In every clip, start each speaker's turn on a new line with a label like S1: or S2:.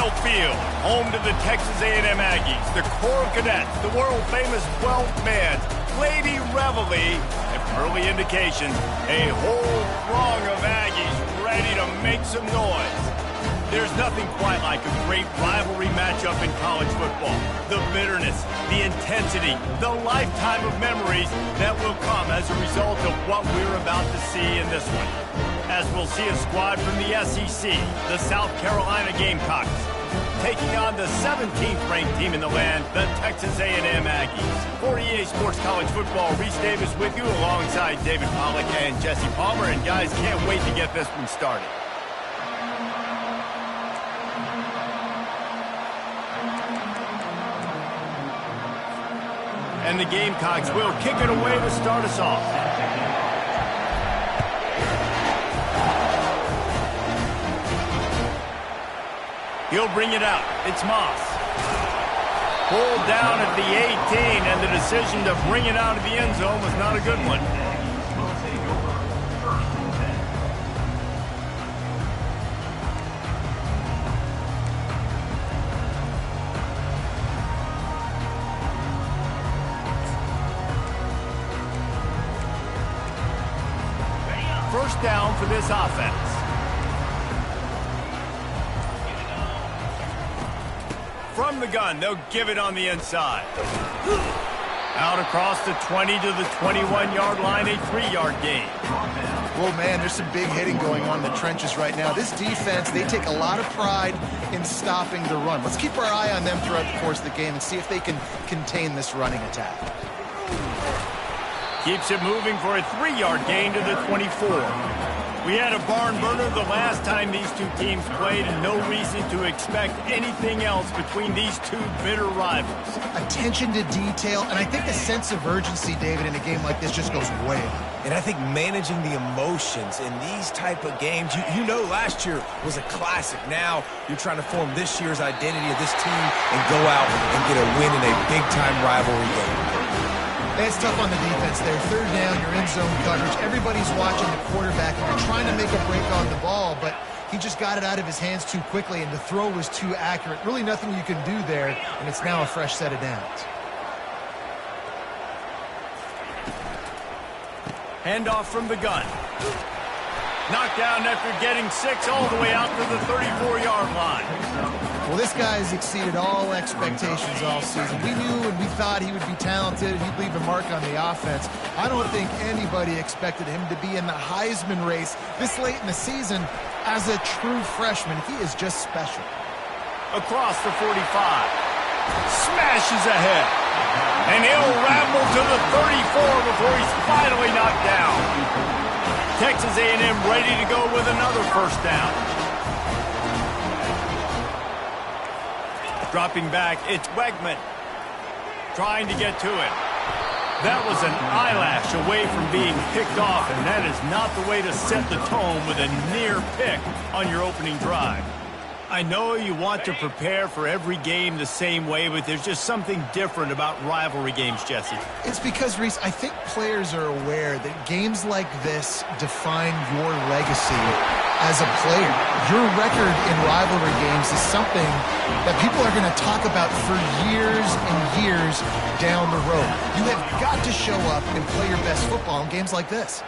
S1: Kyle Field, home to the Texas A&M Aggies, the Coral Cadets, the world-famous 12th man, Lady Reveille, and early indications, a whole throng of Aggies ready to make some noise. There's nothing quite like a great rivalry matchup in college football. The bitterness, the intensity, the lifetime of memories that will come as a result of what we're about to see in this one. As we'll see a squad from the SEC, the South Carolina Gamecocks, taking on the 17th ranked team in the land, the Texas A&M Aggies. For EA Sports College Football, Reese Davis with you alongside David Pollack and Jesse Palmer. And guys, can't wait to get this one started. And the Gamecocks will kick it away to start us off. He'll bring it out. It's Moss. Pulled down at the 18, and the decision to bring it out of the end zone was not a good one. First down for this offense. From the gun, they'll give it on the inside. Out across the 20 to the 21-yard line, a 3-yard gain.
S2: Well, man, there's some big hitting going on in the trenches right now. This defense, they take a lot of pride in stopping the run. Let's keep our eye on them throughout the course of the game and see if they can contain this running attack.
S1: Keeps it moving for a 3-yard gain to the 24. We had a barn burner the last time these two teams played, and no reason to expect anything else between these two bitter rivals.
S2: Attention to detail, and I think the sense of urgency, David, in a game like this just goes way up.
S3: And I think managing the emotions in these type of games, you know last year was a classic. Now you're trying to form this year's identity of this team and go out and get a win in a big-time rivalry game.
S2: It's tough on the defense there. Third down, you're in zone coverage. Everybody's watching the quarterback, and you're trying to make a break on the ball, but he just got it out of his hands too quickly, and the throw was too accurate. Really nothing you can do there, and it's now a fresh set of downs.
S1: Handoff from the gun. Knocked down after getting 6 all the way out to the 34-yard line.
S2: Well, this guy has exceeded all expectations all season. We knew and we thought he would be talented. He'd leave a mark on the offense. I don't think anybody expected him to be in the Heisman race this late in the season as a true freshman. He is just special.
S1: Across the 45. Smashes ahead. And he'll ramble to the 34 before he's finally knocked down. Texas A&M ready to go with another first down. Dropping back, it's Wegman. Trying to get to it. That was an eyelash away from being picked off, and that is not the way to set the tone with a near pick on your opening drive. I know you want to prepare for every game the same way, but there's just something different about rivalry games, Jesse.
S2: It's because, Reese, I think players are aware that games like this define your legacy as a player. Your record in rivalry games is something that people are going to talk about for years and years down the road. You have got to show up and play your best football in games like this.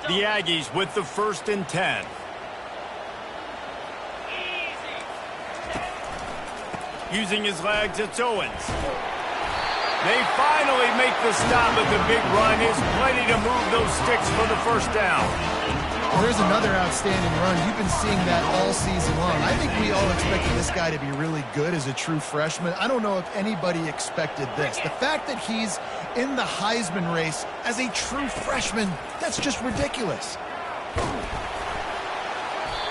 S1: The Aggies with the 1st and 10. Using his legs, it's Owens. They finally make the stop at the big run. Is plenty to move those sticks for the first down.
S2: There's another outstanding run. You've been seeing that all season long. I think we all expected this guy to be really good as a true freshman. I don't know if anybody expected this. The fact that he's in the Heisman race as a true freshman, that's just ridiculous.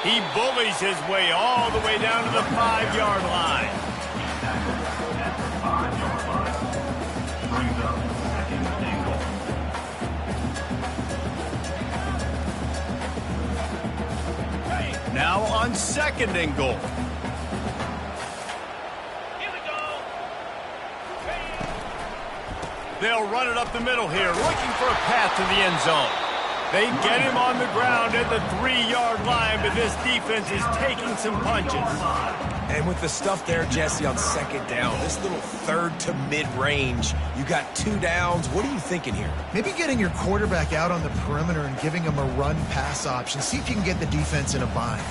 S1: He bullies his way all the way down to the 5-yard line. Now on 2nd and goal. They'll run it up the middle here, looking for a path to the end zone. They get him on the ground at the 3-yard line, but this defense is taking some punches.
S3: And with the stuff there, Jesse, on second down, this little third to mid-range, you got 2 downs. What are you thinking here?
S2: Maybe getting your quarterback out on the perimeter and giving him a run-pass option. See if you can get the defense in a bind.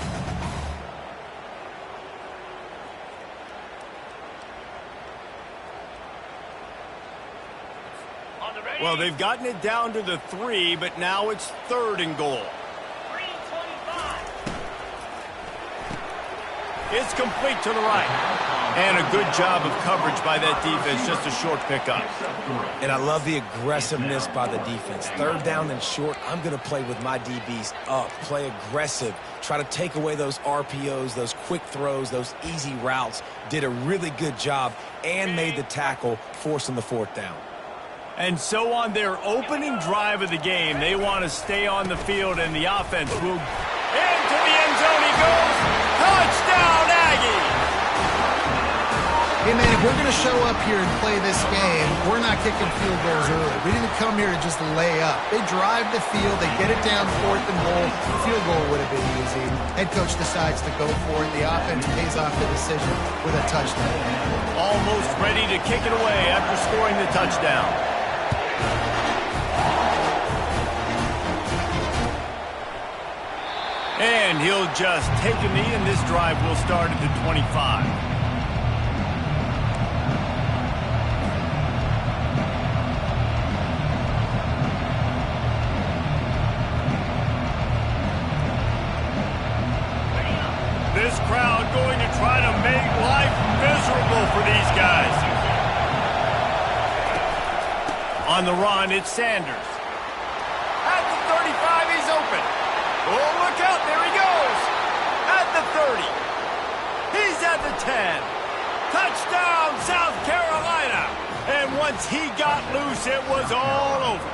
S1: Well, they've gotten it down to the 3, but now it's 3rd and goal. It's complete to the right. And a good job of coverage by that defense, just a short pickup.
S3: And I love the aggressiveness by the defense. 3rd down and short, I'm going to play with my DBs up, play aggressive, try to take away those RPOs, those quick throws, those easy routes. Did a really good job and made the tackle, forcing the 4th down.
S1: And so on their opening drive of the game, they want to stay on the field, and the offense will... Into the end zone he goes! Touchdown, Aggie!
S2: Hey, man, if we're going to show up here and play this game, we're not kicking field goals early. We didn't come here to just lay up. They drive the field, they get it down 4th and goal. Field goal would have been easy. Head coach decides to go for it. The offense pays off the decision with a touchdown.
S1: Almost ready to kick it away after scoring the touchdown. And he'll just take a knee, and this drive will start at the 25. This crowd going to try to make life miserable for these guys. On the run, it's Sanders. At the 35, he's open. Oh, look out, there he goes. At the 30. He's at the 10. Touchdown, South Carolina. And once he got loose, it was all over.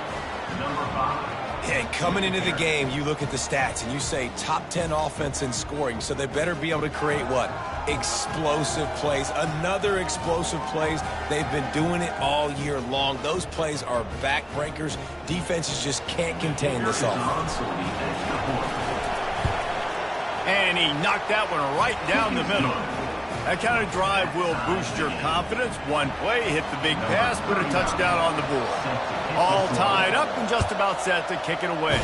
S3: And coming into the game, you look at the stats and you say top 10 offense in scoring, so they better be able to create what? Explosive plays. Another explosive plays. They've been doing it all year long. Those plays are backbreakers. Defenses just can't contain this offense.
S1: And he knocked that one right down the middle. That kind of drive will boost your confidence. One play, hit the big pass, put a touchdown on the board. All tied up and just about set to kick it away.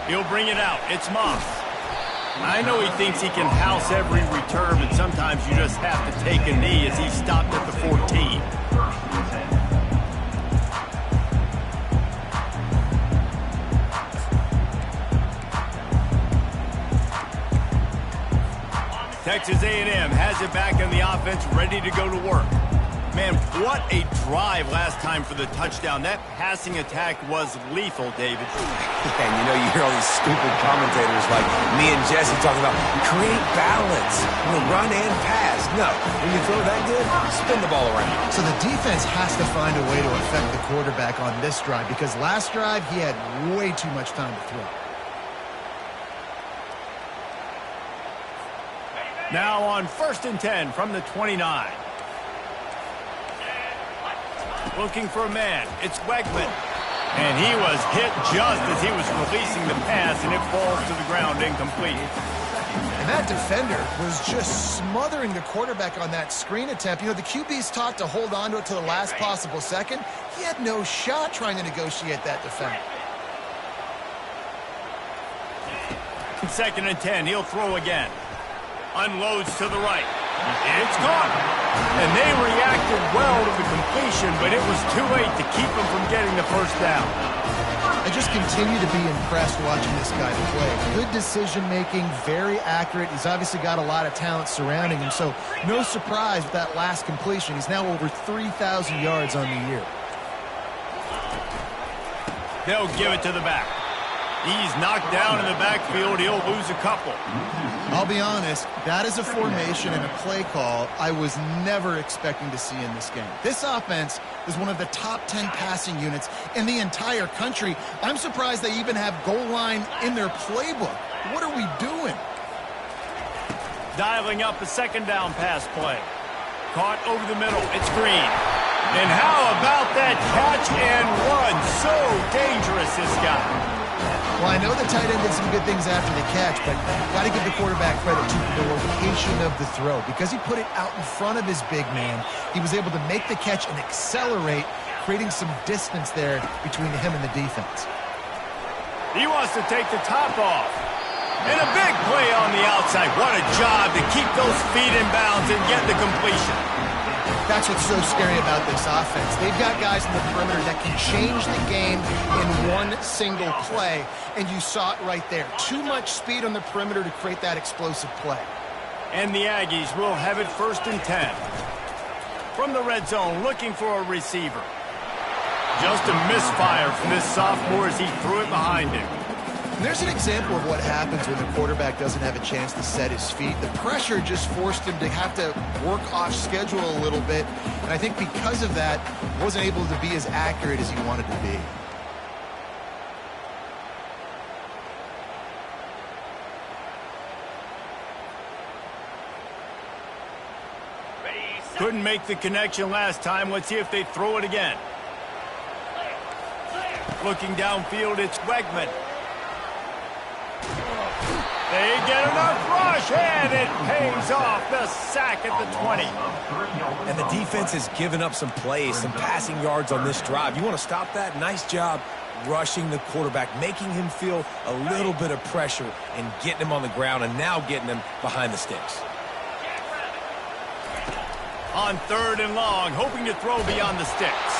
S1: He'll bring it out. It's Moss. I know he thinks he can house every return, but sometimes you just have to take a knee as he stopped at the 14. Texas A&M has it back in the offense, ready to go to work. Man, what a drive last time for the touchdown. That passing attack was lethal, David.
S3: And you know, you hear all these stupid commentators like me and Jesse talking about create balance, run and pass. No, when you throw that good, spin the ball around.
S2: So the defense has to find a way to affect the quarterback on this drive, because last drive he had way too much time to throw.
S1: Now on 1st and 10 from the 29. Looking for a man. It's Wegman. And he was hit just as he was releasing the pass, and it falls to the ground incomplete.
S2: And that defender was just smothering the quarterback on that screen attempt. You know, the QB's taught to hold on to it to the last possible second. He had no shot trying to negotiate that defender.
S1: 2nd and 10. He'll throw again. Unloads to the right. It's caught. And they reacted well to the completion, but it was too late to keep them from getting the 1st down.
S2: I just continue to be impressed watching this guy play. Good decision-making, very accurate. He's obviously got a lot of talent surrounding him, so no surprise with that last completion. He's now over 3,000 yards on the year.
S1: They'll give it to the back. He's knocked down in the backfield. He'll lose a couple.
S2: I'll be honest, that is a formation and a play call I was never expecting to see in this game. This offense is one of the top 10 passing units in the entire country. I'm surprised they even have goal line in their playbook. What are we doing?
S1: Dialing up a 2nd down pass play. caught over the middle. It's Green. And how about that catch and run? So dangerous, this guy.
S2: Well, I know the tight end did some good things after the catch, but got to give the quarterback credit to the location of the throw. Because he put it out in front of his big man, he was able to make the catch and accelerate, creating some distance there between him and the defense.
S1: He wants to take the top off. And a big play on the outside. What a job to keep those feet in bounds and get the completion.
S2: That's what's so scary about this offense. They've got guys in the perimeter that can change the game in one single play, and you saw it right there. Too much speed on the perimeter to create that explosive play.
S1: And the Aggies will have it 1st and 10. From the red zone, looking for a receiver. Just a misfire from this sophomore as he threw it behind him.
S2: And there's an example of what happens when the quarterback doesn't have a chance to set his feet. The pressure just forced him to have to work off schedule a little bit. And I think because of that, wasn't able to be as accurate as he wanted to be.
S1: Couldn't make the connection last time. Let's see if they throw it again. Looking downfield, it's Wegman. They get enough rush, and it pays off. The sack at the 20.
S3: And the defense has given up some plays, some passing yards on this drive. You want to stop that? Nice job rushing the quarterback, making him feel a little bit of pressure and getting him on the ground and now getting him behind the sticks.
S1: On 3rd and long, hoping to throw beyond the sticks.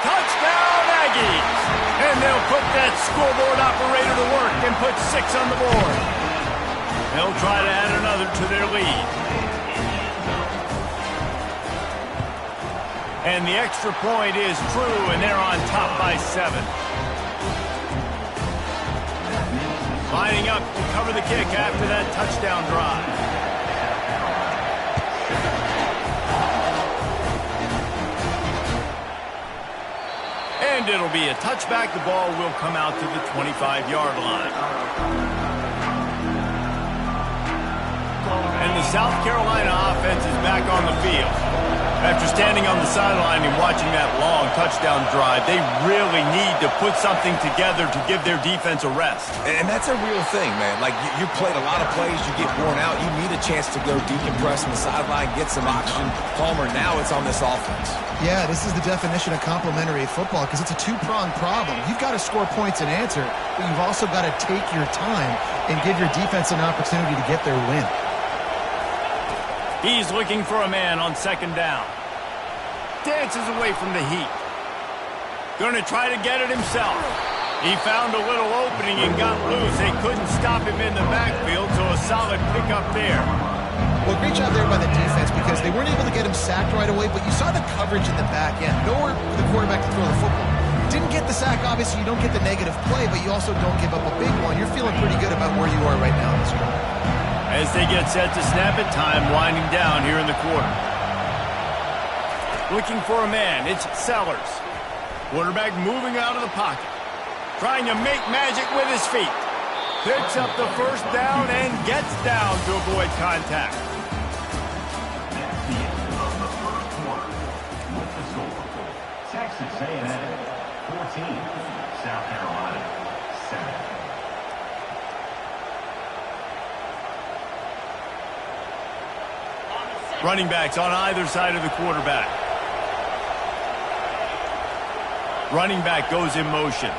S1: Touchdown, Aggies! And they'll put that scoreboard operator to work and put 6 on the board. They'll try to add another to their lead. And the extra point is true, and they're on top by 7. Lining up to cover the kick after that touchdown drive. And it'll be a touchback. The ball will come out to the 25-yard line. And the South Carolina offense is back on the field. After standing on the sideline and watching that long touchdown drive, they really need to put something together to give their defense a rest.
S3: And that's a real thing, man. Like, you played a lot of plays, you get worn out, you need a chance to go decompress on the sideline, get some oxygen. Palmer, now it's on this offense.
S2: Yeah, this is the definition of complementary football because it's a two-pronged problem. You've got to score points and answer, but you've also got to take your time and give your defense an opportunity to get their win.
S1: He's looking for a man on 2nd down. Dances away from the heat. Going to try to get it himself. He found a little opening and got loose. They couldn't stop him in the backfield, so a solid pickup there.
S2: Well, great job there by the defense because they weren't able to get him sacked right away, but you saw the coverage in the back end. Nowhere for the quarterback to throw the football. Didn't get the sack, obviously. You don't get the negative play, but you also don't give up a big one. You're feeling pretty good about where you are right now in this drive.
S1: As they get set to snap it, time winding down here in the quarter. Looking for a man, it's Sellers. Quarterback moving out of the pocket. Trying to make magic with his feet. Picks up the 1st down and gets down to avoid contact.
S4: Texas A&M 14, South Carolina 7.
S1: Running backs on either side of the quarterback. Running back goes in motion.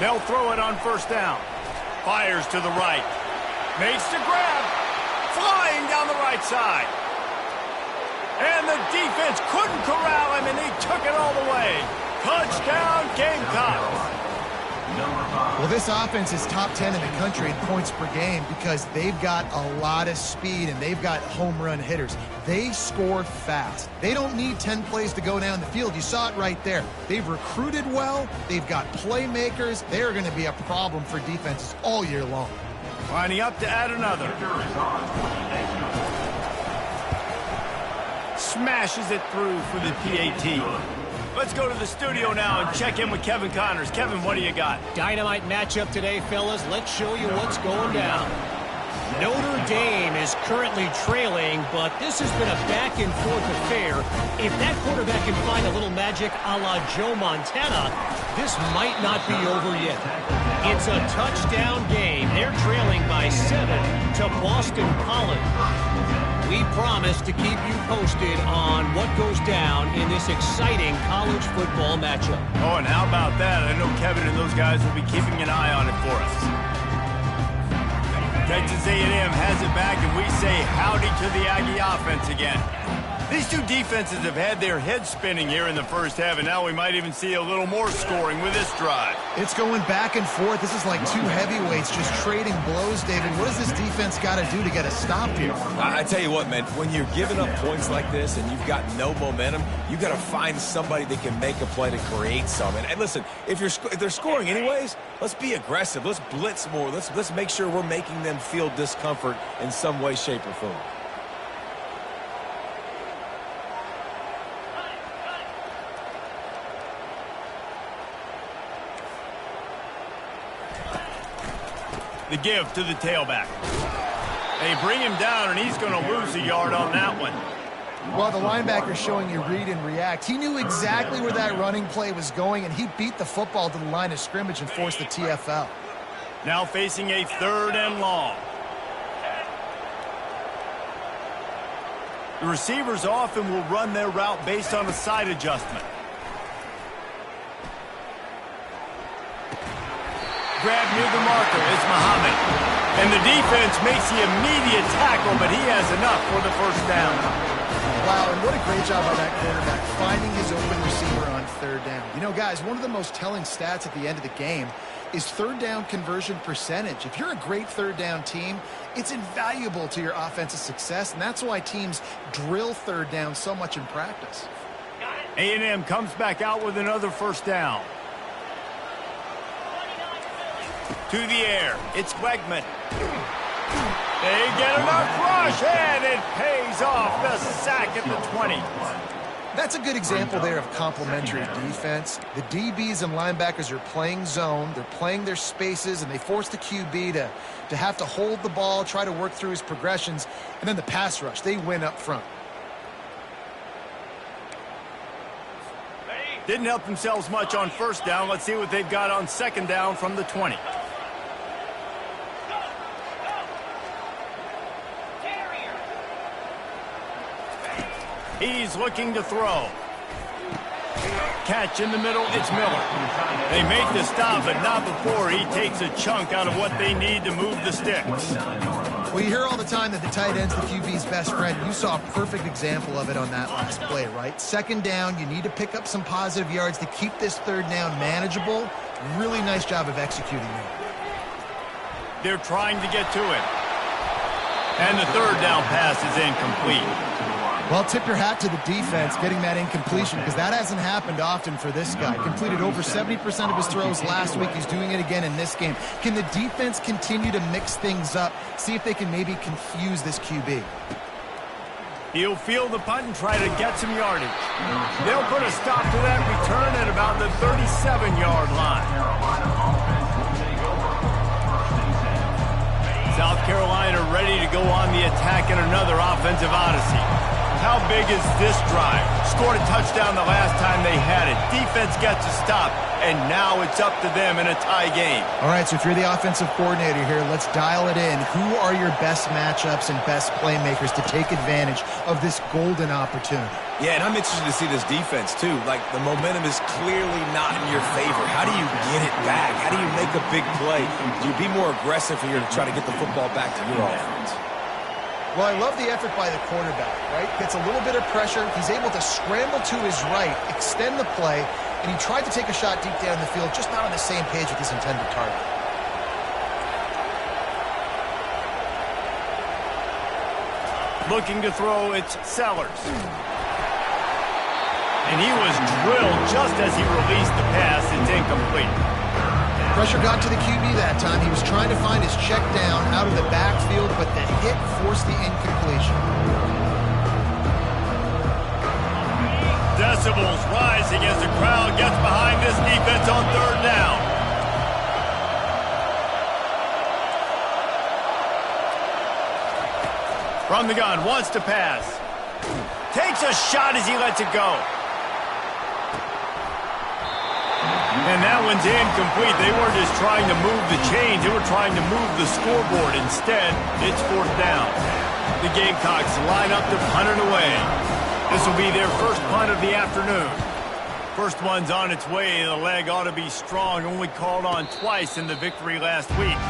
S1: They'll throw it on 1st down. Fires to the right. Makes the grab. Flying down the right side. And the defense couldn't corral him, and they took it all the way. Touchdown, Gamecocks.
S2: Well, this offense is top 10 in the country in points per game because they've got a lot of speed and they've got home run hitters. They score fast. They don't need 10 plays to go down the field. You saw it right there. They've recruited well. They've got playmakers. They're going to be a problem for defenses all year long.
S1: Lining up to add another. Smashes it through for the PAT. Let's go to the studio now and check in with Kevin Connors. Kevin, what do you got?
S5: Dynamite matchup today, fellas. Let's show you what's going down. Notre Dame is currently trailing, but this has been a back-and-forth affair. If that quarterback can find a little magic a la Joe Montana, this might not be over yet. It's a touchdown game. They're trailing by 7 to Boston College. We promise to keep you posted on what goes down in this exciting college football matchup.
S1: Oh, and how about that? I know Kevin and those guys will be keeping an eye on it for us. Texas A&M has it back, and we say howdy to the Aggie offense again. These two defenses have had their heads spinning here in the first half, and now we might even see a little more scoring with this drive.
S2: It's going back and forth. This is like two heavyweights just trading blows, David. What does this defense got to do to get a stop here?
S3: I tell you what, man, when you're giving up points like this and you've got no momentum, you got to find somebody that can make a play to create some. And listen, if they're scoring anyways, let's be aggressive. Let's blitz more. Let's make sure we're making them feel discomfort in some way, shape, or form.
S1: The give to the tailback. They bring him down, and he's going to lose a yard on that one.
S2: Well, the linebacker's showing you read and react. He knew exactly where that running play was going, and he beat the football to the line of scrimmage and forced the TFL.
S1: Now facing a 3rd and long. The receivers often will run their route based on a side adjustment. Grab near the marker is Muhammad. And the defense makes the immediate tackle, but he has enough for the first down.
S2: Wow, and what a great job by that quarterback, finding his open receiver on 3rd down. You know, guys, one of the most telling stats at the end of the game is 3rd down conversion percentage. If you're a great 3rd down team, it's invaluable to your offensive success, and that's why teams drill 3rd down so much in practice.
S1: A&M comes back out with another 1st down. To the air, it's Wegman. They get enough rush, and it pays off the sack at the 20.
S2: That's a good example there of complementary defense. The DBs and linebackers are playing zone, they're playing their spaces, and they force the QB to have to hold the ball, try to work through his progressions, and then the pass rush, they win up front.
S1: Didn't help themselves much on 1st down. Let's see what they've got on 2nd down from the 20. He's looking to throw. Catch in the middle, it's Miller. They make the stop, but not before he takes a chunk out of what they need to move the sticks.
S2: Well, you hear all the time that the tight end's the QB's best friend. You saw a perfect example of it on that last play, right? 2nd down, you need to pick up some positive yards to keep this 3rd down manageable. Really nice job of executing there.
S1: They're trying to get to it. And the 3rd down pass is incomplete.
S2: Well, tip your hat to the defense getting that incompletion, because that hasn't happened often for this guy. Completed over 70% of his throws last week. He's doing it again in this game. Can the defense continue to mix things up, see if they can maybe confuse this QB?
S1: He'll field the punt and try to get some yardage. They'll put a stop to that return at about the 37-yard line. South Carolina ready to go on the attack in another offensive odyssey. How big is this drive? Scored a touchdown the last time they had it. Defense gets a stop, and now it's up to them in a tie game.
S2: All right, so if you're the offensive coordinator here, let's dial it in. Who are your best matchups and best playmakers to take advantage of this golden opportunity?
S3: Yeah, and I'm interested to see this defense, too. Like, the momentum is clearly not in your favor. How do you get it back? How do you make a big play? Do you be more aggressive here to try to get the football back to your offense?
S2: Well, I love the effort by the quarterback, right? Gets a little bit of pressure. He's able to scramble to his right, extend the play, and he tried to take a shot deep down the field, just not on the same page with his intended target.
S1: Looking to throw, it's Sellers. And he was drilled just as he released the pass. It's incomplete.
S2: Pressure got to the QB that time. He was trying to find his check down out of the backfield, but the hit forced the incompletion.
S1: Decibels rising as the crowd gets behind this defense on 3rd down. From the gun, wants to pass. Takes a shot as he lets it go. And that one's incomplete. They weren't just trying to move the chains. They were trying to move the scoreboard. Instead, it's 4th down. The Gamecocks line up to punt it away. This will be their first punt of the afternoon. First one's on its way. The leg ought to be strong. Only called on twice in the victory last week.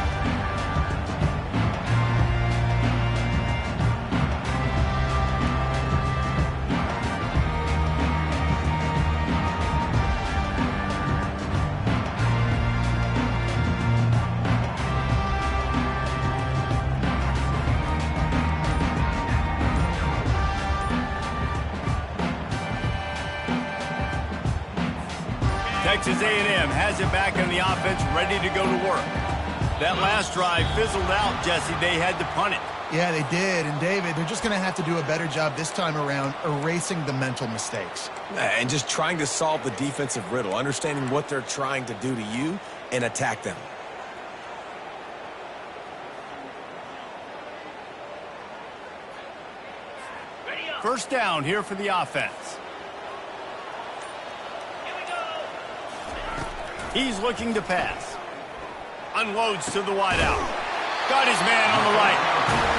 S1: Texas A&M has it back in the offense, ready to go to work. That last drive fizzled out, Jesse. They had to punt it.
S2: Yeah, they did. And, David, they're just going to have to do a better job this time around erasing the mental mistakes.
S3: And just trying to solve the defensive riddle, understanding what they're trying to do to you and attack them.
S1: First down here for the offense. He's looking to pass. Unloads to the wideout. Got his man on the right.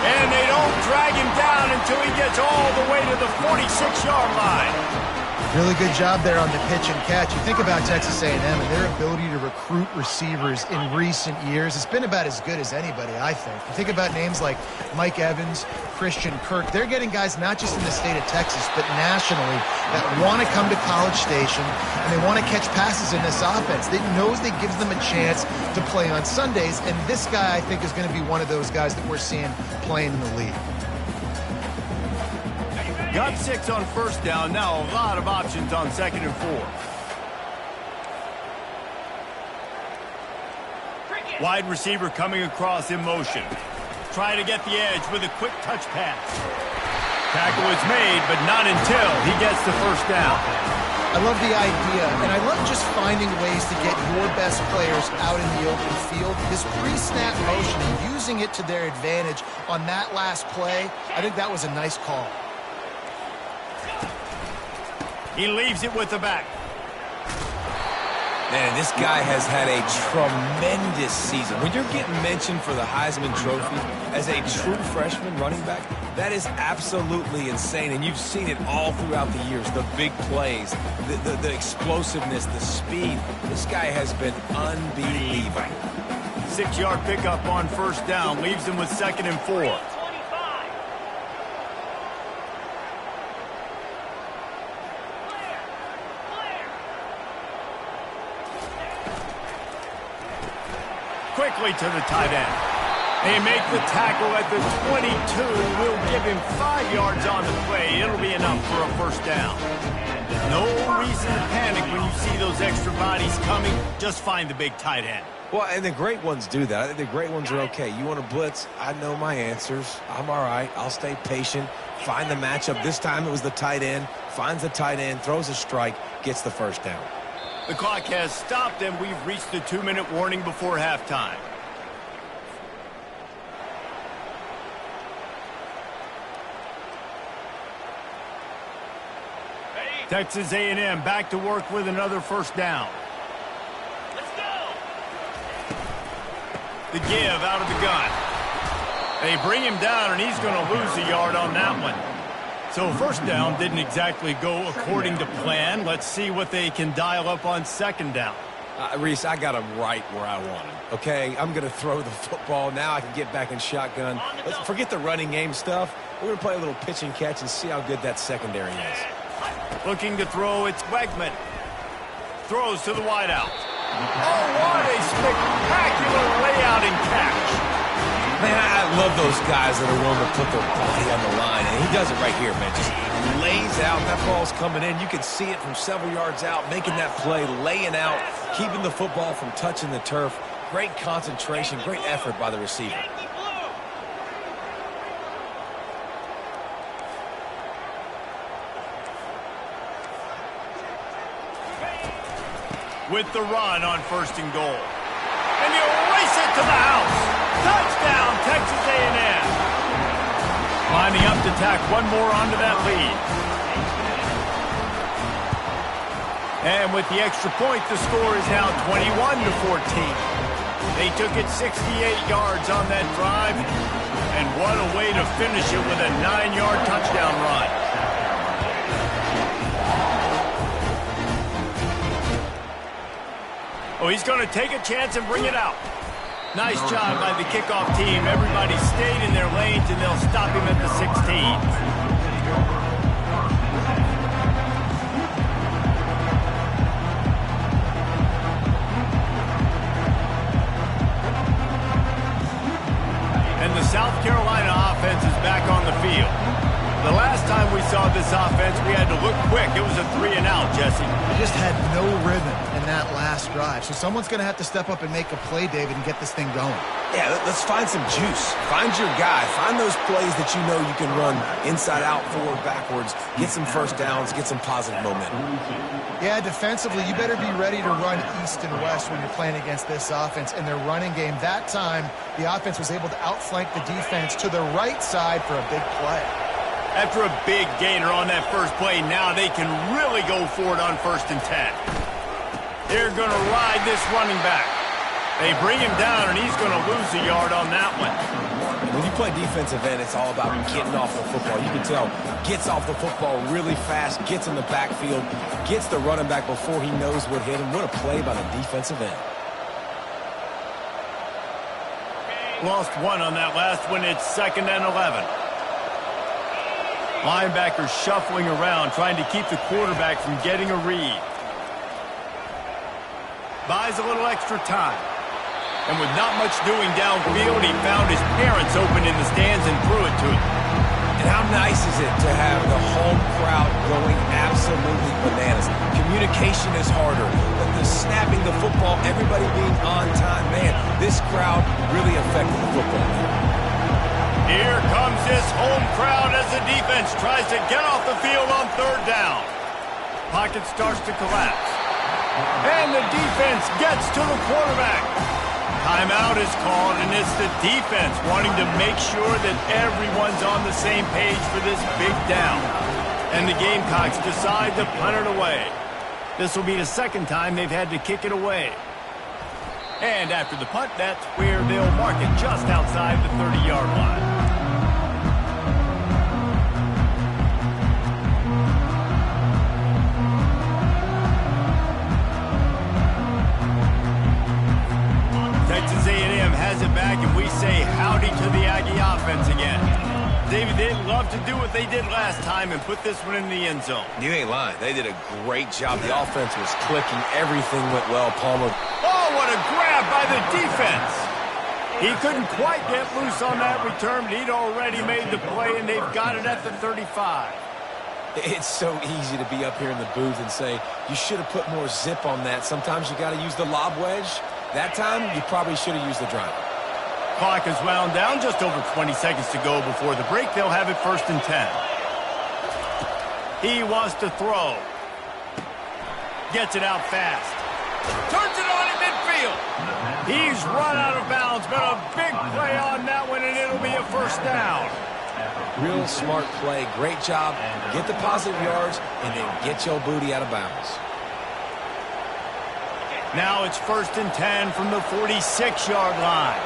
S1: And they don't drag him down until he gets all the way to the 46-yard line.
S2: Really good job there on the pitch and catch. You think about Texas A&M and their ability to recruit receivers in recent years. It's been about as good as anybody, I think. You think about names like Mike Evans, Christian Kirk. They're getting guys not just in the state of Texas, but nationally that want to come to College Station and they want to catch passes in this offense. They knows that gives them a chance to play on Sundays, and this guy, I think, is going to be one of those guys that we're seeing playing in the league.
S1: Got 6 on first down. Now a lot of options on 2nd and 4. Wide receiver coming across in motion. Try to get the edge with a quick touch pass. Tackle is made, but not until he gets the first down.
S2: I love the idea, and I love just finding ways to get your best players out in the open field. This pre-snap motion and using it to their advantage on that last play, I think that was a nice call.
S1: He leaves it with the back.
S3: Man, this guy has had a tremendous season. When you're getting mentioned for the Heisman Trophy as a true freshman running back, that is absolutely insane. And you've seen it all throughout the years. The big plays, the explosiveness, the speed. This guy has been unbelievable.
S1: 6-yard pickup on first down. Leaves him with 2nd and 4. Quickly to the tight end. They make the tackle at the 22. Will give him 5 yards on the play. It'll be enough for a first down. No reason to panic when you see those extra bodies coming. Just find the big tight end.
S3: Well, and the great ones do that. I think the great ones are okay. You want to blitz? I know my answers. I'm all right. I'll stay patient. Find the matchup. This time it was the tight end. Finds the tight end, throws a strike, gets the first down.
S1: The clock has stopped, and we've reached the 2-minute warning before halftime. Texas A&M back to work with another first down. Let's go. The give out of the gun. They bring him down, and he's going to lose a yard on that one. So first down didn't exactly go according to plan. Let's see what they can dial up on 2nd down.
S3: Reese, I got him right where I want him. Okay, I'm going to throw the football. Now I can get back in shotgun. Let's forget the running game stuff. We're going to play a little pitch and catch and see how good that secondary is.
S1: Looking to throw, it's Wegman. Throws to the wideout. Oh, what a spectacular layout and catch.
S3: Man, I love those guys that are willing to put their body on the line. And he does it right here, man. Just lays out. That ball's coming in. You can see it from several yards out, making that play, laying out, keeping the football from touching the turf. Great concentration, great effort by the receiver.
S1: With the run on 1st and goal. And you race it to the house. Touchdown, Texas A&M. Lining up to tack one more onto that lead. And with the extra point, the score is now 21-14. They took it 68 yards on that drive. And what a way to finish it with a 9-yard touchdown run. Oh, he's going to take a chance and bring it out. Nice job by the kickoff team. Everybody stayed in their lanes, and they'll stop him at the 16. And the South Carolina offense is back on the field. The last time we saw this offense, we had to look quick. It was a 3-and-out, Jesse.
S2: They just had no rhythm in that last drive. So someone's going to have to step up and make a play, David, and get this thing going.
S3: Yeah, let's find some juice. Find your guy. Find those plays that you know you can run inside out, forward, backwards. Get some first downs. Get some positive momentum.
S2: Yeah, defensively, you better be ready to run east and west when you're playing against this offense. In their running game, that time, the offense was able to outflank the defense to the right side for a big play.
S1: After a big gainer on that first play, now they can really go for it on 1st and 10. They're going to ride this running back. They bring him down, and he's going to lose a yard on that one.
S3: When you play defensive end, it's all about getting off the football. You can tell, gets off the football really fast, gets in the backfield, gets the running back before he knows what hit him. What a play by the defensive end.
S1: Lost one on that last one. It's 2nd and 11. Linebacker shuffling around, trying to keep the quarterback from getting a read. Buys a little extra time. And with not much doing downfield, he found his parents open in the stands and threw it to him.
S3: And how nice is it to have the home crowd going absolutely bananas? Communication is harder. The snapping the football, everybody being on time. Man, this crowd really affected the football.
S1: Here comes this home crowd as the defense tries to get off the field on 3rd down. Pocket starts to collapse. And the defense gets to the quarterback. Timeout is called, and it's the defense wanting to make sure that everyone's on the same page for this big down. And the Gamecocks decide to punt it away. This will be the 2nd time they've had to kick it away. And after the punt, that's where they'll mark it just outside the 30-yard line. Texas A&M has it back, and we say howdy to the Aggie offense again. David, they'd love to do what they did last time and put this one in the end zone.
S3: You ain't lying. They did a great job. The offense was clicking. Everything went well. Palmer.
S1: Oh, what a grab by the defense. He couldn't quite get loose on that return, but he'd already made the play, and they've got it at the 35.
S3: It's so easy to be up here in the booth and say, you should have put more zip on that. Sometimes you got to use the lob wedge. That time, you probably should have used the driver.
S1: Clock is wound down, just over 20 seconds to go before the break. They'll have it 1st and 10. He wants to throw. Gets it out fast. Turns it on in midfield. He's run out of bounds, but a big play on that one, and it'll be a 1st down.
S3: Real smart play. Great job. Get the positive yards, and then get your booty out of bounds.
S1: Now it's 1st and 10 from the 46-yard line.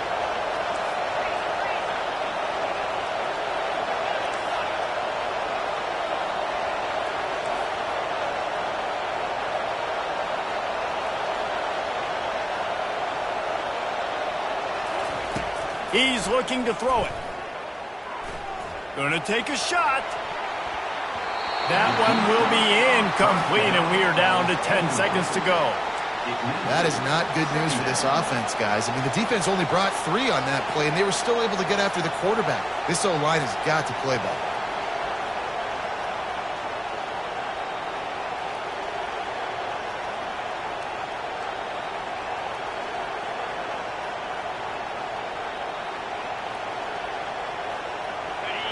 S1: He's looking to throw it. Gonna take a shot. That one will be incomplete, and we are down to 10 seconds to go.
S2: That is not good news for this offense, guys. I mean, the defense only brought 3 on that play, and they were still able to get after the quarterback. This O-line has got to play better.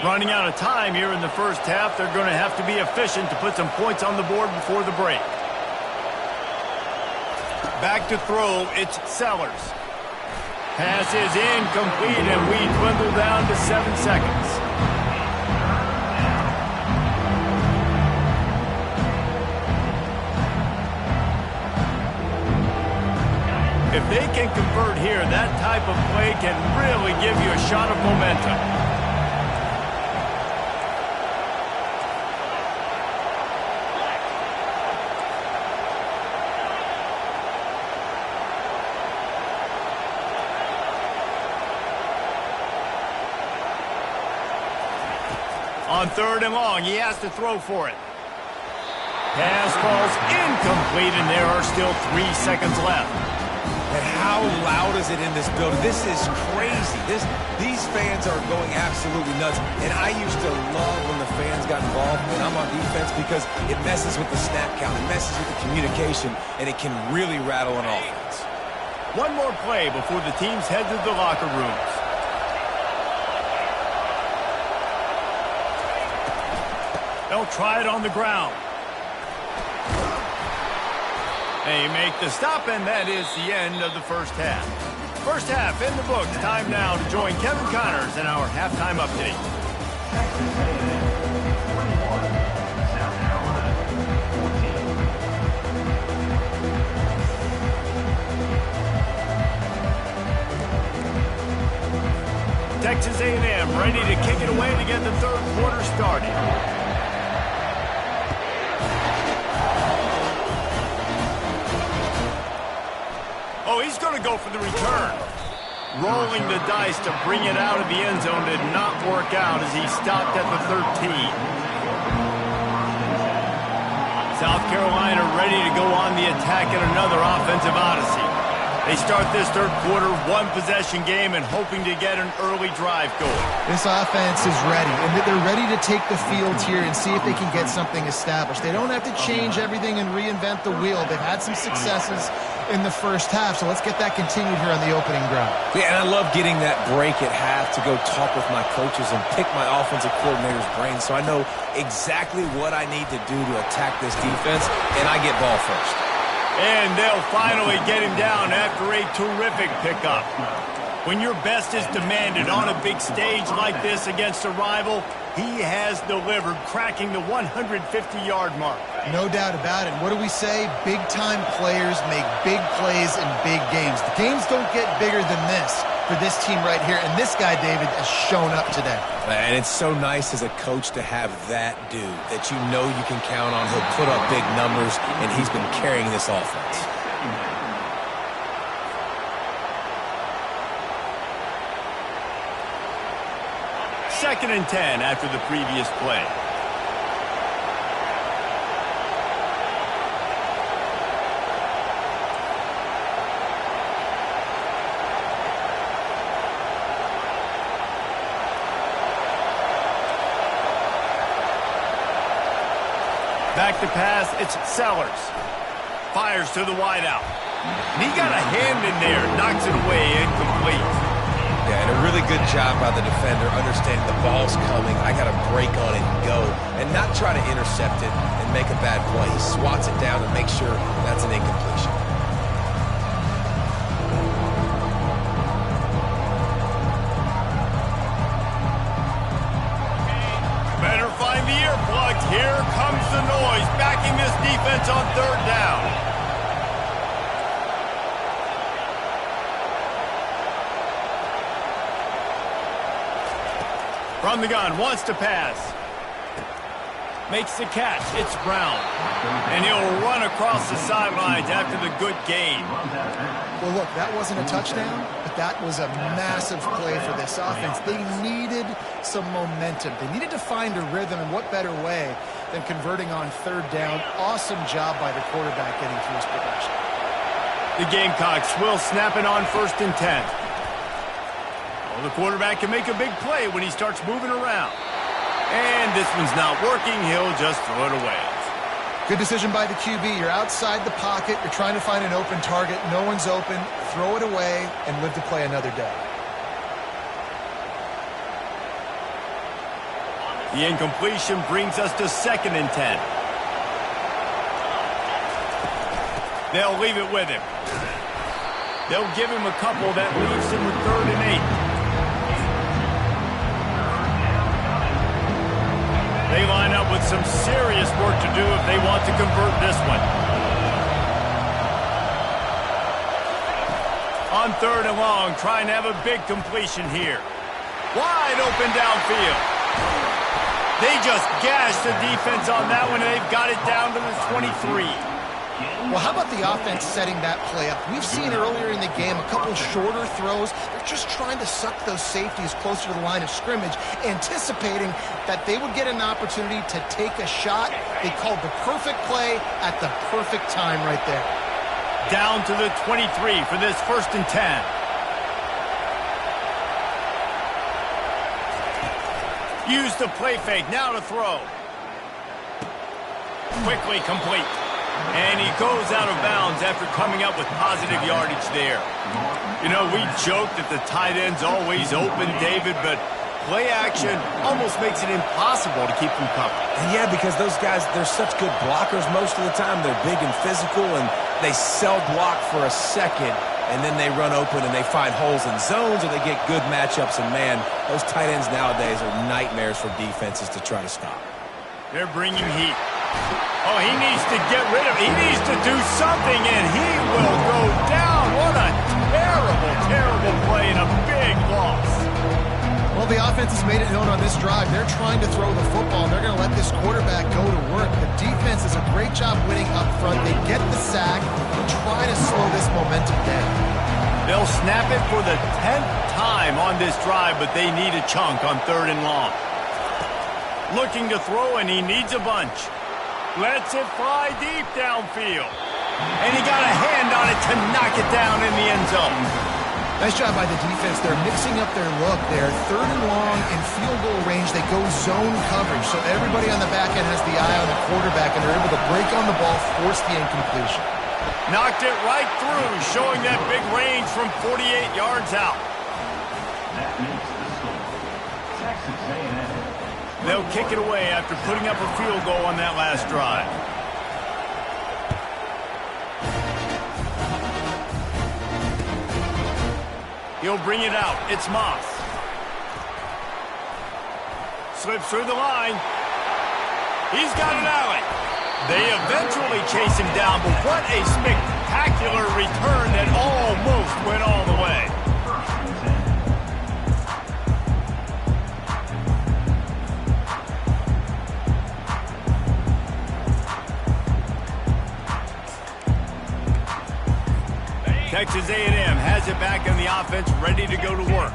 S1: Running out of time here in the first half. They're going to have to be efficient to put some points on the board before the break. Back to throw, it's Sellers. Pass is incomplete, and we dwindle down to 7 seconds. If they can convert here, that type of play can really give you a shot of momentum. On 3rd and long, he has to throw for it. Pass falls incomplete, and there are still 3 seconds left.
S3: And how loud is it in this building? This is crazy. These fans are going absolutely nuts. And I used to love when the fans got involved when I'm on defense because it messes with the snap count, it messes with the communication, and it can really rattle an offense.
S1: One more play before the teams head to the locker rooms. They'll try it on the ground. They make the stop, and that is the end of the first half. First half in the books. Time now to join Kevin Connors in our halftime update.
S4: Texas A&M 21, South Carolina 14.
S1: Texas A&M ready to kick it away to get the third quarter started. Oh, he's going to go for the return. Rolling the dice to bring it out of the end zone did not work out as he stopped at the 13. South Carolina ready to go on the attack in another offensive odyssey. They start this third quarter, one-possession game, and hoping to get an early drive going.
S2: This offense is ready, and they're ready to take the field here and see if they can get something established. They don't have to change everything and reinvent the wheel. They've had some successes in the first half, so let's get that continued here on the opening drive.
S3: Yeah, and I love getting that break at half to go talk with my coaches and pick my offensive coordinator's brain so I know exactly what I need to do to attack this defense, and I get ball first.
S1: And they'll finally get him down after a terrific pickup. When your best is demanded on a big stage like this against a rival, he has delivered, cracking the 150-yard mark.
S2: No doubt about it. What do we say? Big-time players make big plays in big games. The games don't get bigger than this for this team right here, and this guy, David, has shown up today.
S3: And it's so nice as a coach to have that dude that you know you can count on. He'll put up big numbers, and he's been carrying this offense.
S1: Second and 10 after the previous play. Back to pass, it's Sellers. Fires to the wideout. And he got a hand in there, knocks it away, incomplete.
S3: Yeah, and a really good job by the defender understanding the ball's coming. I got to break on it and go and not try to intercept it and make a bad play. He swats it down and makes sure that's an incompletion.
S1: Better find the earplugs. Here comes the noise, backing this defense on third down. From the gun, wants to pass. Makes the catch. It's Brown. And he'll run across the sidelines after the good gain.
S2: Well, look, that wasn't a touchdown, but that was a massive play for this offense. They needed some momentum. They needed to find a rhythm, and what better way than converting on third down. Awesome job by the quarterback getting through his progression.
S1: The Gamecocks will snap it on 1st and 10. Well, the quarterback can make a big play when he starts moving around. And this one's not working. He'll just throw it away.
S2: Good decision by the QB. You're outside the pocket. You're trying to find an open target. No one's open. Throw it away and live to play another day.
S1: The incompletion brings us to 2nd and 10. They'll leave it with him. They'll give him a couple that leaves him with 3rd and 8. They line up with some serious work to do if they want to convert this one. On 3rd and long, trying to have a big completion here. Wide open downfield. They just gashed the defense on that one, and they've got it down to the 23.
S2: Well, how about the offense setting that play up? We've seen earlier in the game a couple shorter throws. They're just trying to suck those safeties closer to the line of scrimmage, anticipating that they would get an opportunity to take a shot. They called the perfect play at the perfect time right there.
S1: Down to the 23 for this 1st and 10. Use the play fake, now to throw. Quickly complete. And he goes out of bounds after coming up with positive yardage there. You know, we joke that the tight end's always open, David, but play action almost makes it impossible to keep them covered.
S3: And yeah, because those guys, they're such good blockers most of the time. They're big and physical, and they sell block for a second, and then they run open and they find holes in zones, or they get good matchups. And, man, those tight ends nowadays are nightmares for defenses to try to stop.
S1: They're bringing heat. Oh, he needs to get rid of it. He needs to do something, and he will go down. What a terrible, terrible play and a big loss.
S2: Well, the offense has made it known on this drive. They're trying to throw the football, and they're going to let this quarterback go to work. The defense does a great job winning up front. They get the sack and try to slow this momentum down.
S1: They'll snap it for the 10th time on this drive, but they need a chunk on 3rd and long. Looking to throw, and he needs a bunch. Lets it fly deep downfield. And he got a hand on it to knock it down in the end zone.
S2: Nice job by the defense. They're mixing up their look there. 3rd and long in field goal range. They go zone coverage. So everybody on the back end has the eye on the quarterback, and they're able to break on the ball, force the incompletion.
S1: Knocked it right through, showing that big range from 48 yards out.
S4: That makes the score. Texas A&M.
S1: They'll kick it away after putting up a field goal on that last drive. He'll bring it out. It's Moss. Slips through the line. He's got an alley. They eventually chase him down, but what a spectacular return that almost went all the way. Texas A&M has it back on the offense, ready to go to work.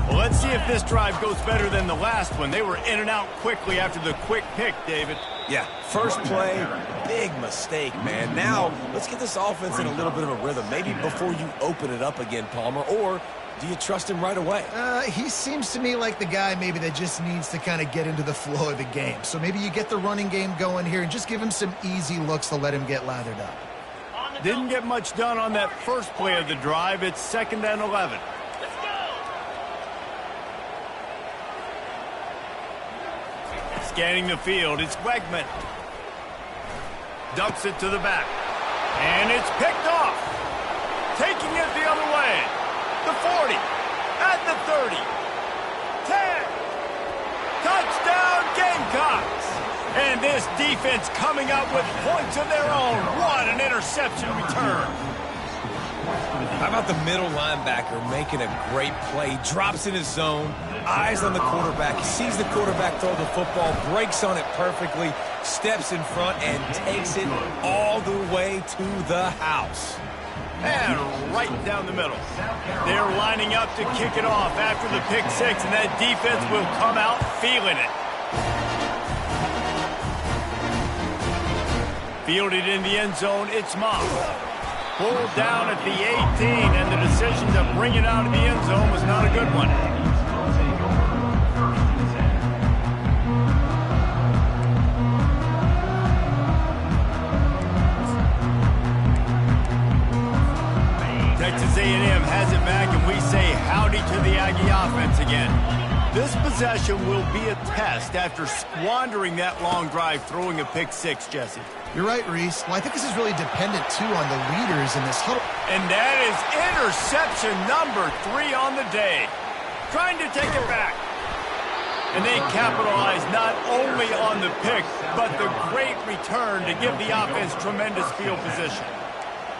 S1: Well, let's see if this drive goes better than the last one. They were in and out quickly after the quick pick, David.
S3: Yeah, first play, big mistake, man. Now, let's get this offense in a little bit of a rhythm. Maybe before you open it up again, Palmer, or do you trust him right away?
S2: He seems to me like the guy maybe that just needs to kind of get into the flow of the game. So maybe you get the running game going here and just give him some easy looks to let him get lathered up.
S1: Didn't get much done on that first play of the drive. It's 2nd and 11. Scanning the field, it's Wegman. Dumps it to the back. And it's picked off. Taking it the other way. The 40. At the 30. 10. Touchdown Gamecocks. And this defense coming up with points of their own. What an interception return.
S3: How about the middle linebacker making a great play? Drops in his zone, eyes on the quarterback. He sees the quarterback throw the football, breaks on it perfectly, steps in front, and takes it all the way to the house.
S1: And right down the middle. They're lining up to kick it off after the pick six, and that defense will come out feeling it. Fielded in the end zone, it's Moss. Pulled down at the 18, and the decision to bring it out of the end zone was not a good one. Texas A&M has it back, and we say howdy to the Aggie offense again. This possession will be a test after squandering that long drive throwing a pick six, Jesse.
S2: You're right, Reese. Well, I think this is really dependent, too, on the leaders in this huddle.
S1: And that is interception number 3 on the day. Trying to take it back. And they capitalize not only on the pick, but the great return to give the offense tremendous field position.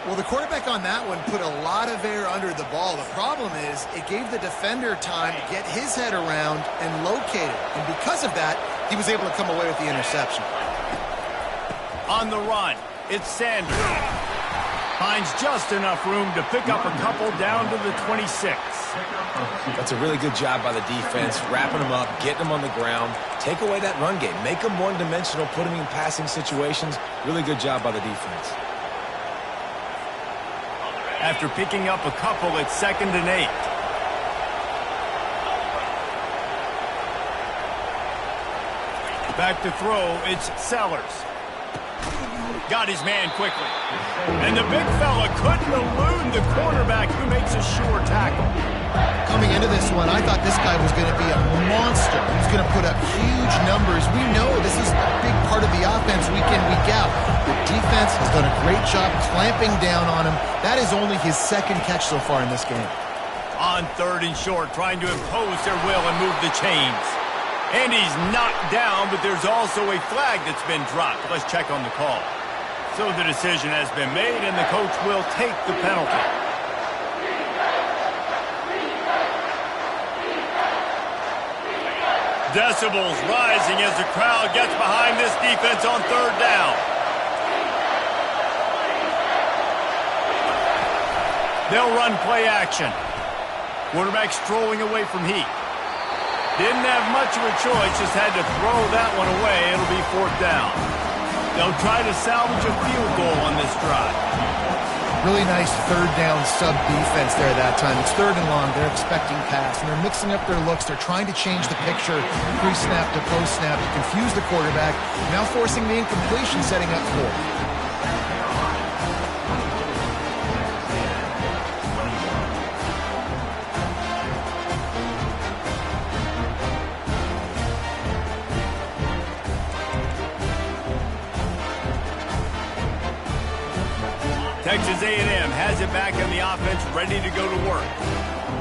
S2: Well, the quarterback on that one put a lot of air under the ball. The problem is it gave the defender time to get his head around and locate it. And because of that, he was able to come away with the interception.
S1: On the run, it's Sanders. Finds just enough room to pick up a couple down to the 26.
S3: That's a really good job by the defense, wrapping them up, getting them on the ground. Take away that run game. Make them one-dimensional, put them in passing situations. Really good job by the defense.
S1: After picking up a couple, it's 2nd and 8. Back to throw, it's Sellers. Got his man quickly. And the big fella couldn't elude the quarterback who makes a sure tackle.
S2: Coming into this one, I thought this guy was going to be a monster. He's going to put up huge numbers. We know this is a big part of the offense week in, week out. The defense has done a great job clamping down on him. That is only his 2nd catch so far in this game.
S1: On 3rd and short, trying to impose their will and move the chains. And he's knocked down, but there's also a flag that's been dropped. Let's check on the call. So the decision has been made, and the coach will take the penalty. Decibels rising as the crowd gets behind this defense on 3rd down. They'll run play action. Quarterback strolling away from heat. Didn't have much of a choice, just had to throw that one away. It'll be 4th down. They'll try to salvage a field goal on this drive.
S2: Really nice 3rd down sub defense there that time. It's 3rd and long. They're expecting pass, and they're mixing up their looks. They're trying to change the picture pre-snap to post-snap to confuse the quarterback, now forcing the incompletion, setting up 4th.
S1: Texas A&M has it back on the offense, ready to go to work.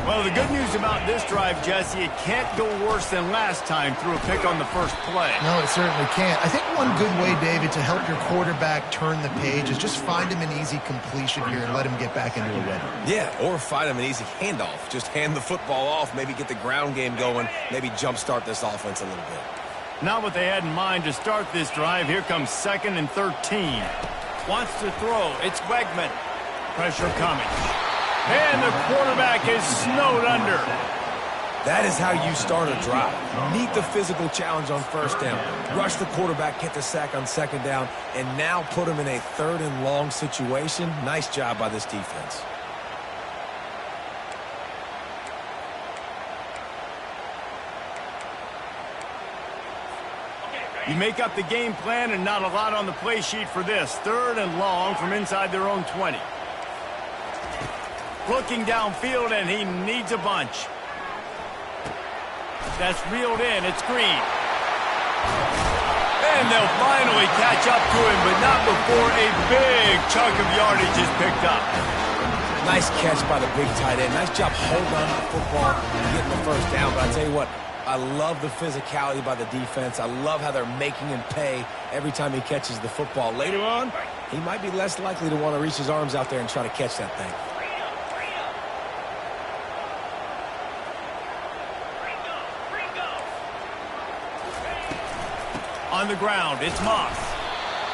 S1: Well, the good news about this drive, Jesse, it can't go worse than last time through a pick on the first play.
S2: No, it certainly can't. I think one good way, David, to help your quarterback turn the page is just find him an easy completion here and let him get back into a rhythm.
S3: Yeah, or find him an easy handoff. Just hand the football off, maybe get the ground game going, maybe jumpstart this offense a little bit.
S1: Not what they had in mind to start this drive. Here comes 2nd and 13. Wants to throw. It's Wegman. Pressure coming. And the quarterback is snowed under.
S3: That is how you start a drive. Meet the physical challenge on 1st down. Rush the quarterback, get the sack on 2nd down, and now put him in a 3rd and long situation. Nice job by this defense.
S1: You make up the game plan and not a lot on the play sheet for this. 3rd and long from inside their own 20. Looking downfield, and he needs a bunch. That's reeled in. It's Green. And they'll finally catch up to him, but not before a big chunk of yardage is picked up.
S3: Nice catch by the big tight end. Nice job holding on to the football and getting the 1st down. But I tell you what, I love the physicality by the defense. I love how they're making him pay every time he catches the football. Later on, he might be less likely to want to reach his arms out there and try to catch that thing.
S1: On the ground, it's Moss.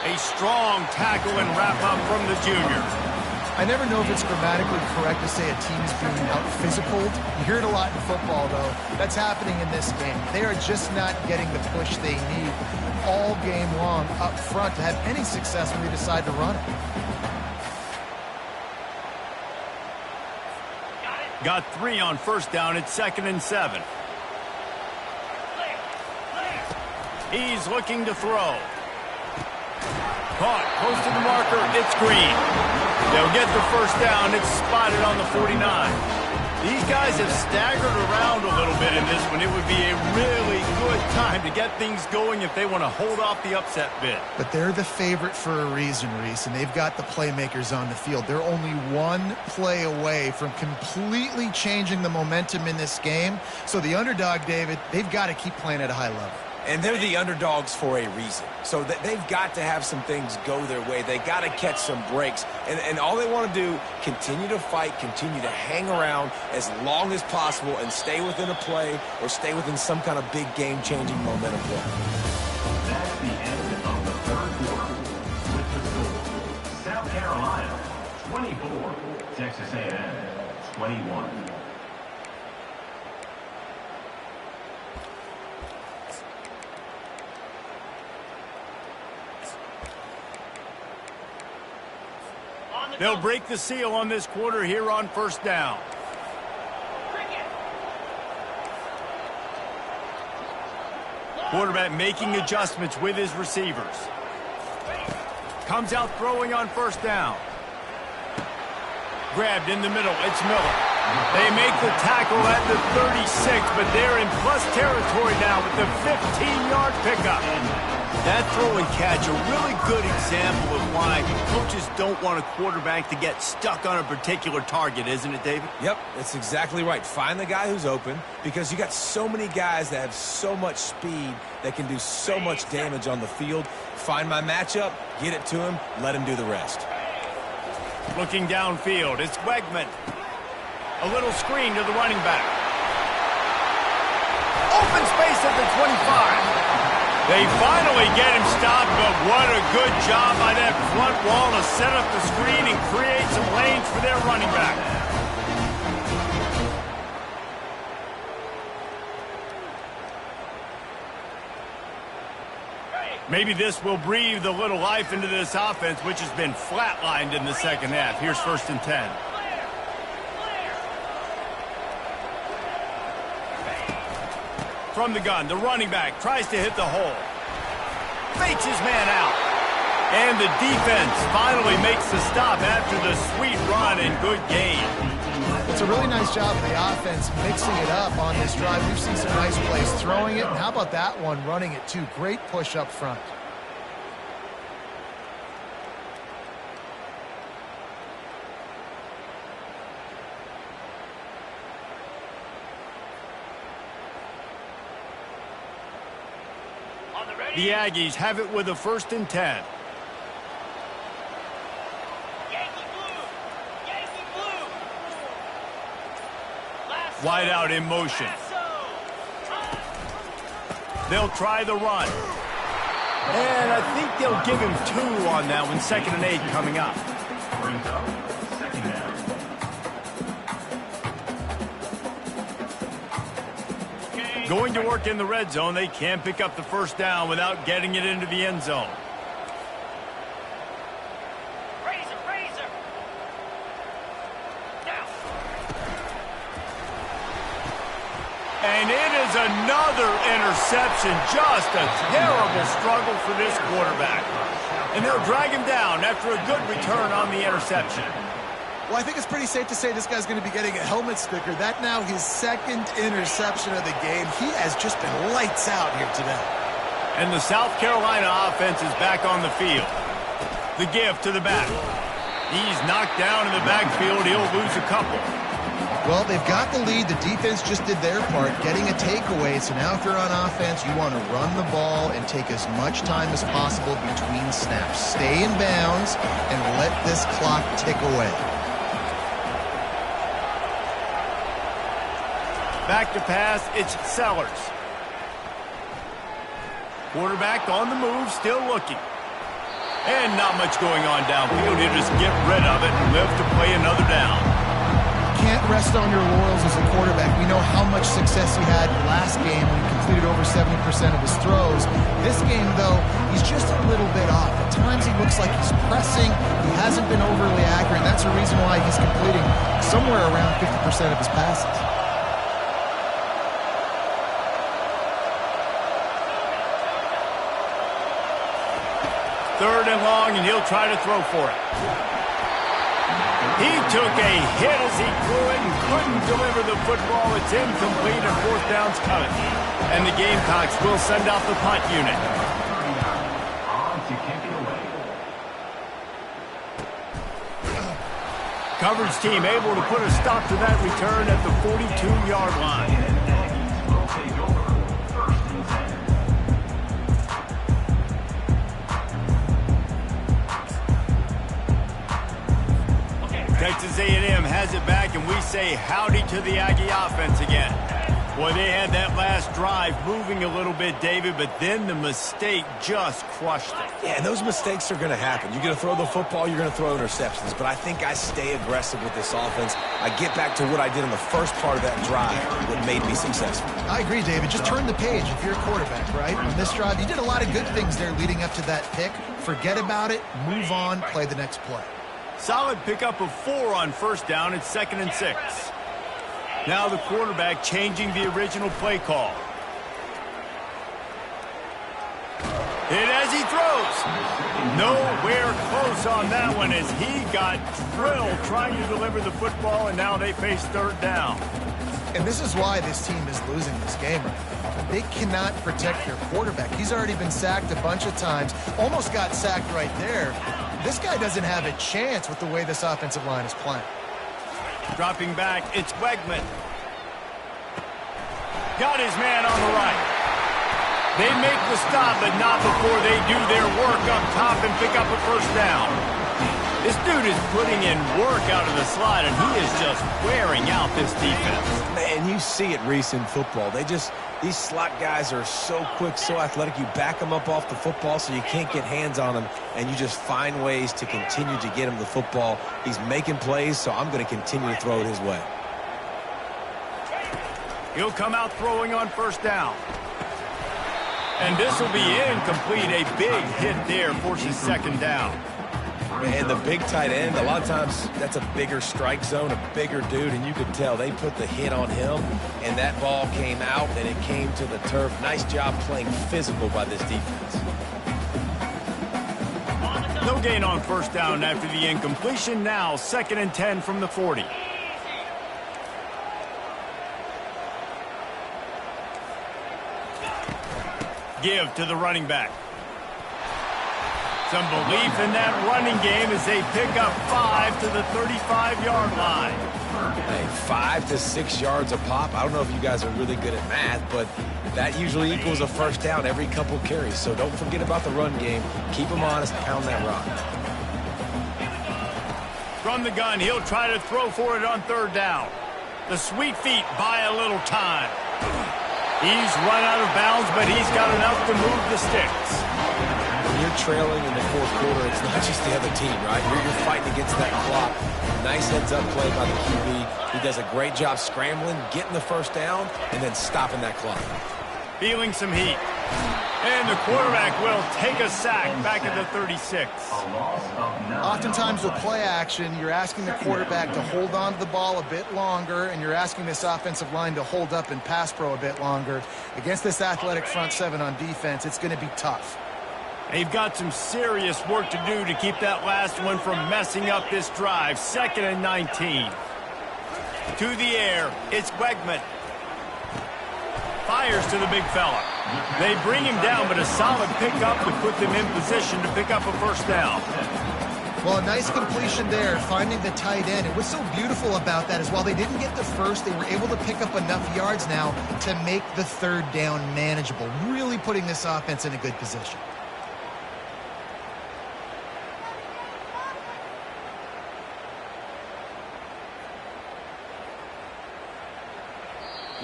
S1: A strong tackle and wrap-up from the junior.
S2: I never know if it's grammatically correct to say a team is being out-physicaled. You hear it a lot in football, though. That's happening in this game. They are just not getting the push they need all game long up front to have any success when they decide to run it.
S1: Got 3 on 1st down. It's 2nd and 7. He's looking to throw. Caught, close to the marker, it's Green. They'll get the 1st down. It's spotted on the 49. These guys have staggered around a little bit in this one. It would be a really good time to get things going if they want to hold off the upset bid.
S2: But they're the favorite for a reason, Reese, and they've got the playmakers on the field. They're only one play away from completely changing the momentum in this game. So the underdog, David, they've got to keep playing at a high level.
S3: And they're the underdogs for a reason. So they've got to have some things go their way. They got to catch some breaks. And all they want to do, continue to fight, continue to hang around as long as possible and stay within a play or stay within some kind of big game-changing momentum play.
S4: That's the end of the third quarter. With the score, South Carolina 24, Texas A&M 21.
S1: They'll break the seal on this quarter here on first down. Quarterback making adjustments with his receivers. Comes out throwing on first down. Grabbed in the middle. It's Miller. They make the tackle at the 36, but they're in plus territory now with the 15-yard pickup. That throw and catch, a really good example of why coaches don't want a quarterback to get stuck on a particular target, isn't it, David?
S3: Yep, that's exactly right. Find the guy who's open because you got so many guys that have so much speed that can do so much damage on the field. Find my matchup, get it to him, let him do the rest.
S1: Looking downfield, it's Wegman. A little screen to the running back. Open space at the 25. They finally get him stopped, but what a good job by that front wall to set up the screen and create some lanes for their running back. Maybe this will breathe a little life into this offense, which has been flatlined in the second half. Here's 1st and 10. From the gun, the running back tries to hit the hole. Fakes his man out. And the defense finally makes the stop after the sweet run and good gain.
S2: It's a really nice job of the offense mixing it up on this drive. We've seen some nice plays throwing it, and how about that one running it too? Great push up front.
S1: The Aggies have it with a 1st and 10. Wide out in motion. They'll try the run. And I think they'll give him 2 on that one. 2nd and 8 coming up.
S4: Brings up second down.
S1: Going to work in the red zone. They can't pick up the 1st down without getting it into the end zone.
S6: Razor. Now.
S1: And it is another interception. Just a terrible struggle for this quarterback. And they'll drag him down after a good return on the interception.
S2: Well, I think it's pretty safe to say this guy's going to be getting a helmet sticker. That now his 2nd interception of the game. He has just been lights out here today.
S1: And the South Carolina offense is back on the field. The give to the back. He's knocked down in the backfield. He'll lose a couple.
S7: Well, they've got the lead. The defense just did their part, getting a takeaway. So now if you're on offense, you want to run the ball and take as much time as possible between snaps. Stay in bounds and let this clock tick away.
S1: Back to pass, it's Sellers. Quarterback on the move, still looking. And not much going on downfield. He'll just get rid of it and live to play another down.
S2: Can't rest on your laurels as a quarterback. We know how much success he had last game when he completed over 70% of his throws. This game, though, he's just a little bit off. At times he looks like he's pressing. He hasn't been overly accurate. That's the reason why he's completing somewhere around 50% of his passes.
S1: 3rd and long, and he'll try to throw for it. He took a hit as he threw it and couldn't deliver the football. It's incomplete, and 4th down's coming. And the Gamecocks will send out the punt unit.
S4: On to kick it away.
S1: Coverage team able to put a stop to that return at the 42-yard line.
S4: Aggies will take over 1st and 10.
S1: say howdy to the Aggie offense again. Boy, they had that last drive moving a little bit, David, but then the mistake just crushed it.
S3: Yeah, and those mistakes are going to happen. You're going to throw the football, you're going to throw interceptions. But I think I stay aggressive with this offense. I get back to what I did in the first part of that drive that made me successful.
S2: I agree, David. Just turn the page if you're a quarterback, right? On this drive, you did a lot of good things there leading up to that pick. Forget about it, move on, play the next play.
S1: Solid pickup of 4 on first down. It's 2nd and 6. Now the quarterback changing the original play call. Hit as he throws. Nowhere close on that one as he got drilled trying to deliver the football, and now they face 3rd down.
S2: And this is why this team is losing this game right now. They cannot protect their quarterback. He's already been sacked a bunch of times. Almost got sacked right there. This guy doesn't have a chance with the way this offensive line is playing.
S1: Dropping back, it's Wegman. Got his man on the right. They make the stop, but not before they do their work up top and pick up a first down. This dude is putting in work out of the slot, and he is just wearing out this defense.
S3: Man, you see it, Reese, in football. These slot guys are so quick, so athletic. You back them up off the football so you can't get hands on them, and you just find ways to continue to get him the football. He's making plays, so I'm going to continue to throw it his way.
S1: He'll come out throwing on first down. And this will be incomplete. A big hit there forces 2nd down.
S3: And the big tight end, a lot of times that's a bigger strike zone, a bigger dude, and you could tell they put the hit on him, and that ball came out, and it came to the turf. Nice job playing physical by this defense.
S1: No gain on first down after the incompletion. Now 2nd and 10 from the 40. Give to the running back. Some belief in that running game as they pick up 5 to the 35-yard line.
S3: Hey, 5 to 6 yards a pop. I don't know if you guys are really good at math, but that usually equals a first down every couple carries. So don't forget about the run game. Keep them honest, pound that rock.
S1: From the gun, he'll try to throw for it on 3rd down. The sweet feet buy a little time. He's run out of bounds, but he's got enough to move the sticks.
S3: When you're trailing in the 4th quarter, it's not just the other team, right? You're fighting against that clock. Nice heads-up play by the QB. He does a great job scrambling, getting the first down, and then stopping that clock.
S1: Feeling some heat. And the quarterback will take a sack back at the 36.
S2: Oftentimes with play action, you're asking the quarterback to hold on to the ball a bit longer, and you're asking this offensive line to hold up and pass pro a bit longer. Against this athletic front 7 on defense, it's going to be tough.
S1: They've got some serious work to do to keep that last one from messing up this drive. 2nd and 19. To the air, it's Wegman. Fires to the big fella. They bring him down, but a solid pickup to put them in position to pick up a first down.
S2: Well, a nice completion there, finding the tight end. And what's so beautiful about that is while they didn't get the first, they were able to pick up enough yards now to make the 3rd down manageable, really putting this offense in a good position.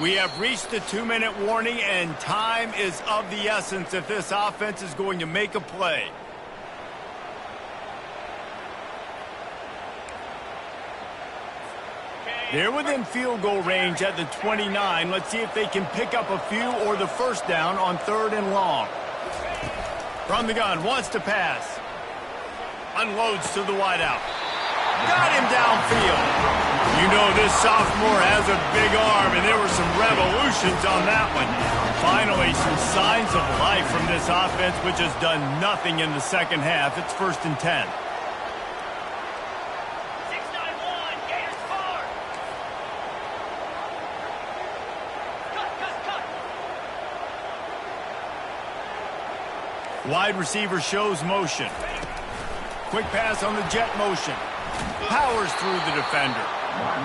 S1: We have reached the 2-minute warning, and time is of the essence if this offense is going to make a play. They're within field goal range at the 29. Let's see if they can pick up a few or the first down on 3rd and long. From the gun, wants to pass. Unloads to the wideout. Got him downfield. You know this sophomore has a big arm, and there were some revolutions on that one. Finally, some signs of life from this offense, which has done nothing in the 2nd half. It's 1st and 10.
S6: 691, Gators far. Cut.
S1: Wide receiver shows motion. Quick pass on the jet motion. Powers through the defender.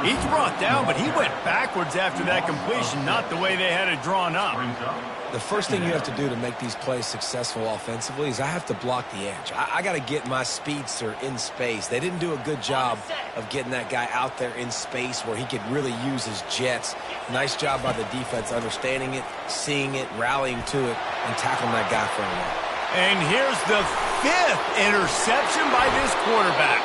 S1: He's brought down, but he went backwards after that completion, not the way they had it drawn up.
S3: The first thing you have to do to make these plays successful offensively is I have to block the edge. I got to get my speedster in space. They didn't do a good job of getting that guy out there in space where he could really use his jets. Nice job by the defense understanding it, seeing it, rallying to it, and tackling that guy for a loss.
S1: And here's the 5th interception by this quarterback.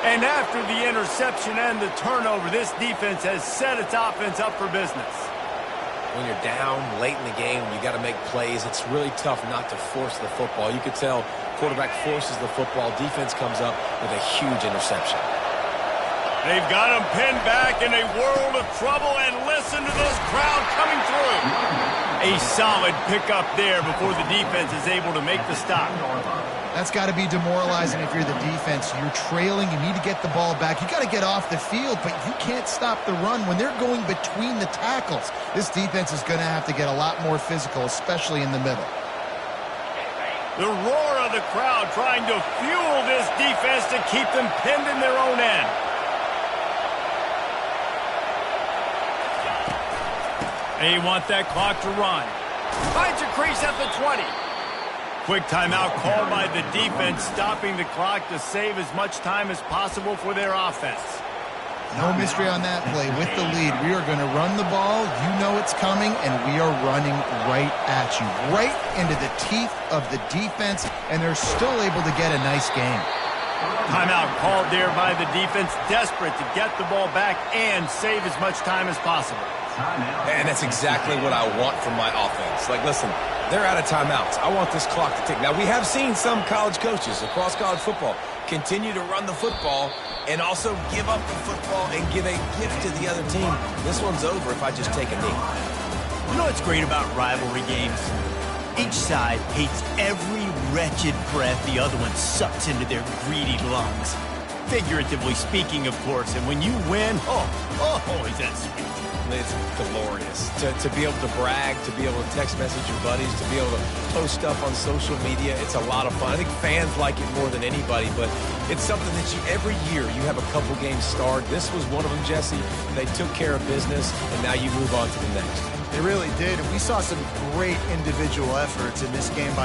S1: And after the interception and the turnover, this defense has set its offense up for business.
S3: When you're down late in the game, you got to make plays. It's really tough not to force the football. You could tell quarterback forces the football. Defense comes up with a huge interception.
S1: They've got him pinned back in a world of trouble, and listen to this crowd coming through. A solid pickup there before the defense is able to make the stop.
S2: That's got to be demoralizing if you're the defense. You're trailing. You need to get the ball back. You got to get off the field, but you can't stop the run when they're going between the tackles. This defense is going to have to get a lot more physical, especially in the middle.
S1: The roar of the crowd trying to fuel this defense to keep them pinned in their own end. They want that clock to run. Finds a crease at the 20. Quick timeout called by the defense, stopping the clock to save as much time as possible for their offense.
S2: No mystery on that play. With the lead, we are going to run the ball. You know it's coming, and we are running right at you, right into the teeth of the defense, and they're still able to get a nice game.
S1: Timeout called there by the defense, desperate to get the ball back and save as much time as possible.
S3: And that's exactly what I want from my offense. Like, listen, they're out of timeouts. I want this clock to tick. Now, we have seen some college coaches across college football continue to run the football and also give up the football and give a gift to the other team. This one's over if I just take a knee.
S1: You know what's great about rivalry games? Each side hates every wretched breath the other one sucks into their greedy lungs. Figuratively speaking, of course. And when you win, oh, is that sweet.
S3: It's glorious to be able to brag, to be able to text message your buddies, to be able to post stuff on social media. It's a lot of fun. I think fans like it more than anybody, but it's something that every year you have a couple games starred. This was one of them, Jesse. They took care of business, and now you move on to the next.
S2: They really did. We saw some great individual efforts in this game by